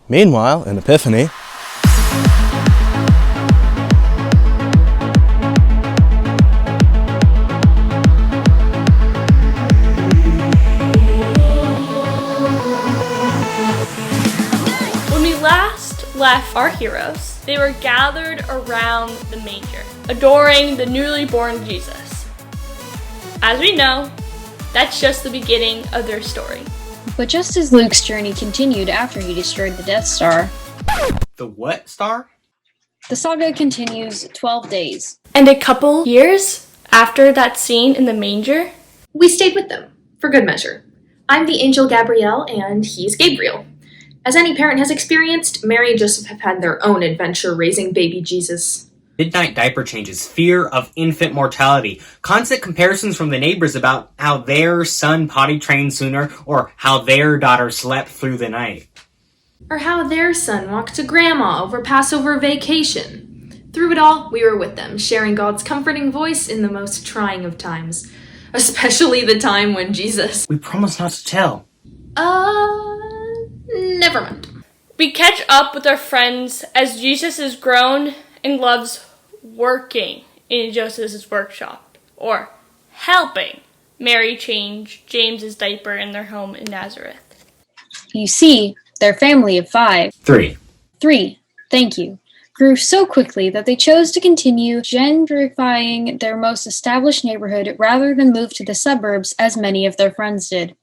Meanwhile, in Epiphany, when we last left our heroes, they were gathered around the manger, adoring the newly born Jesus. As we know, that's just the beginning of their story. But just as Luke's journey continued after he destroyed the Death Star, The what star? the saga continues 12 days. And a couple years after that scene in the manger, We stayed with them, for good measure. I'm the angel Gabrielle, and he's Gabriel. As any parent has experienced, Mary and Joseph have had their own adventure raising baby Jesus. Midnight diaper changes, fear of infant mortality, constant comparisons from the neighbors about how their son potty trained sooner or how their daughter slept through the night. Or how their son walked to grandma over Passover vacation. Through it all, we were with them, sharing God's comforting voice in the most trying of times. Especially the time when Jesus... We promise not to tell. Never mind. we catch up with our friends as Jesus is grown and loves working in Joseph's workshop, or helping Mary change James's diaper in their home in Nazareth. You see, their family of 5, 3. 3, thank you, grew so quickly that they chose to continue gentrifying their most established neighborhood rather than move to the suburbs as many of their friends did.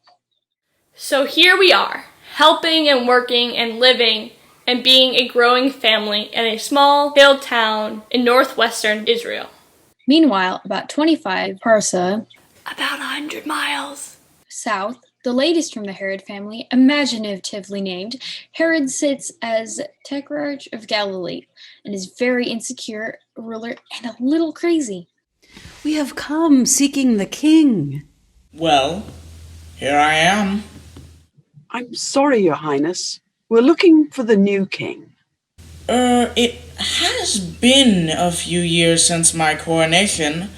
So here we are, helping and working and living and being a growing family in a small hill town in northwestern Israel. Meanwhile, about 25 parsa About 100 miles. south, the latest from the Herod family, imaginatively named, Herod sits as Tetrarch of Galilee and is very insecure, ruler, and a little crazy. We have come seeking the king. Well, here I am. I'm sorry, Your Highness. We're looking for the new king. It has been a few years since my coronation,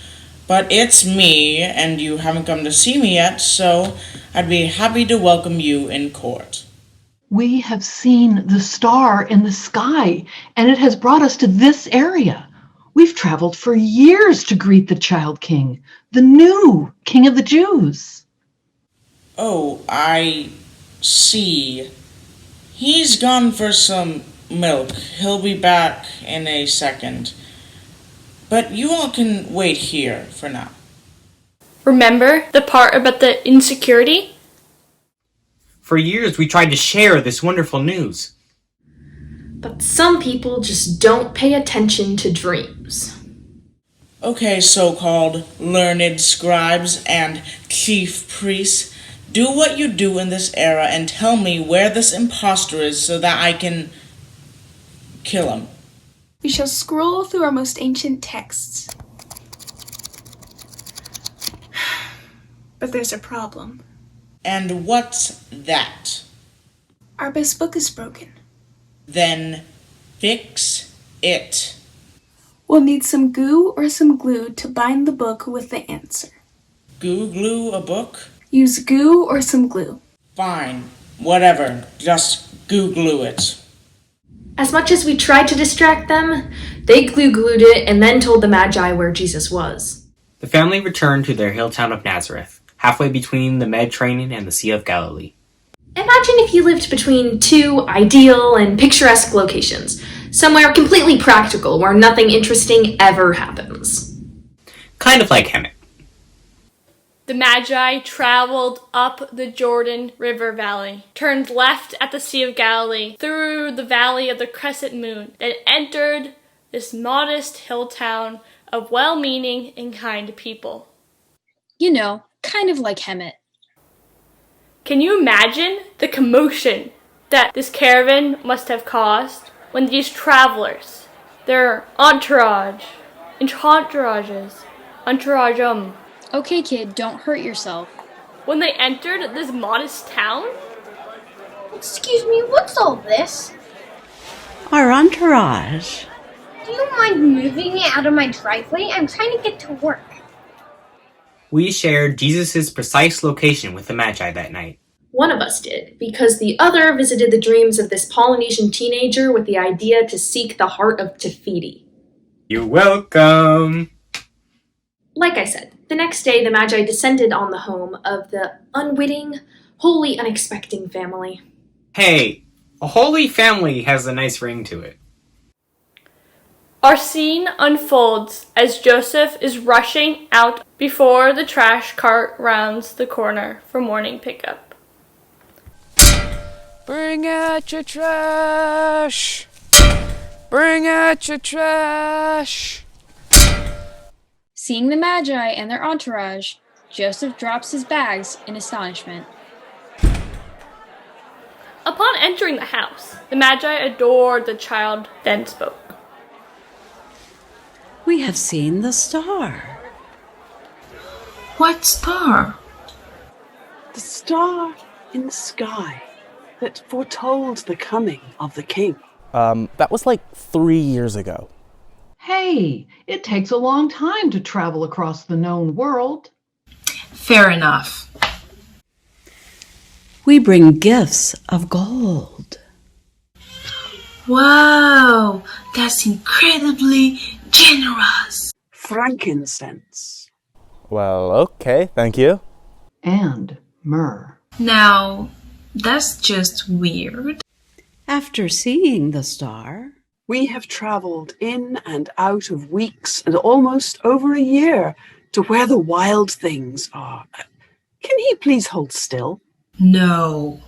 but it's me, and you haven't come to see me yet, so I'd be happy to welcome you in court. We have seen the star in the sky, and it has brought us to this area. We've traveled for years to greet the child king, the new king of the Jews. Oh, I see. He's gone for some milk. He'll be back in a second. But you all can wait here for now. Remember the part about the insecurity? For years we tried to share this wonderful news. But some people just don't pay attention to dreams. Okay, so-called learned scribes and chief priests, do what you do in this era and tell me where this impostor is so that I can kill him. We shall scroll through our most ancient texts. But there's a problem. And what's that? Our best book is broken. Then fix it. We'll need some goo or some glue to bind the book with the answer. Glue a book? Use goo or some glue. Fine. Whatever. Just glue it. As much as we tried to distract them, they glued it and then told the Magi where Jesus was. The family returned to their hill town of Nazareth, halfway between the Mediterranean and the Sea of Galilee. Imagine if you lived between two ideal and picturesque locations, somewhere completely practical where nothing interesting ever happens. Kind of like Hemet. The Magi traveled up the Jordan River Valley, turned left at the Sea of Galilee, through the Valley of the Crescent Moon, then entered this modest hill town of well-meaning and kind people. You know, kind of like Hemet. Can you imagine the commotion that this caravan must have caused when these travelers, their entourages, Okay, kid, don't hurt yourself. when they entered this modest town? Excuse me, what's all this? Our entourage. Do you mind moving it out of my driveway? I'm trying to get to work. We shared Jesus' precise location with the Magi that night. One of us did, because the other visited the dreams of this Polynesian teenager with the idea to seek the heart of Te Fiti. You're welcome! Like I said, the next day the Magi descended on the home of the unwitting, wholly unexpecting family. Hey, a holy family has a nice ring to it. Our scene unfolds as Joseph is rushing out before the trash cart rounds the corner for morning pickup. Bring out your trash! Bring out your trash! Seeing the Magi and their entourage, Joseph drops his bags in astonishment. Upon entering the house, the Magi adored the child, then spoke. We have seen the star. What star? The star in the sky that foretold the coming of the king. That was like 3 years ago. Hey, it takes a long time to travel across the known world. Fair enough. We bring gifts of gold. Wow, that's incredibly generous. Frankincense. Well, okay, thank you. And myrrh. Now, that's just weird. After seeing the star, We have traveled in and out of weeks and almost over a year to where the wild things are. Can he please hold still? No.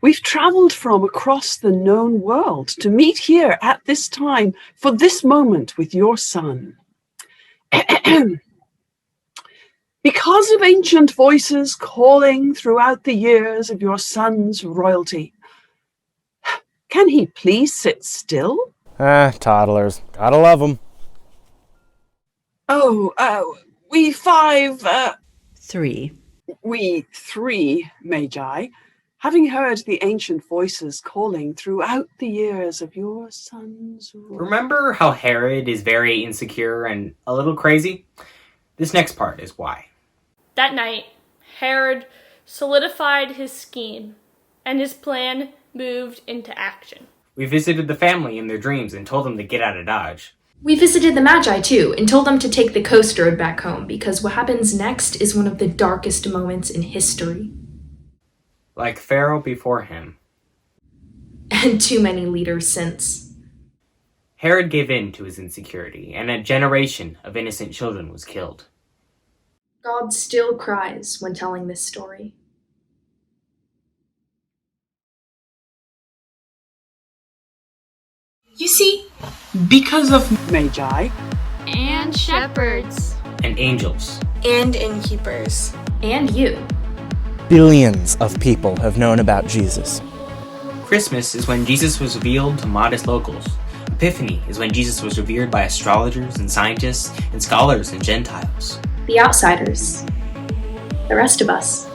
We've traveled from across the known world to meet here at this time for this moment with your son. Because of ancient voices calling throughout the years of your son's royalty, can he please sit still? Toddlers. Gotta love them. We three Magi, having heard the ancient voices calling throughout the years of your son's rule. Remember how Herod is very insecure and a little crazy? This next part is why. That night, Herod solidified his scheme, and his plan moved into action. We visited the family in their dreams and told them to get out of Dodge. We visited the Magi too and told them to take the coast road back home because what happens next is one of the darkest moments in history. Like Pharaoh before him. And too many leaders since. Herod gave in to his insecurity, and a generation of innocent children was killed. God still cries when telling this story. You see, because of Magi And shepherds. And angels. And innkeepers. And you. Billions of people have known about Jesus. Christmas is when Jesus was revealed to modest locals. Epiphany is when Jesus was revered by astrologers and scientists and scholars and Gentiles. The outsiders. The rest of us.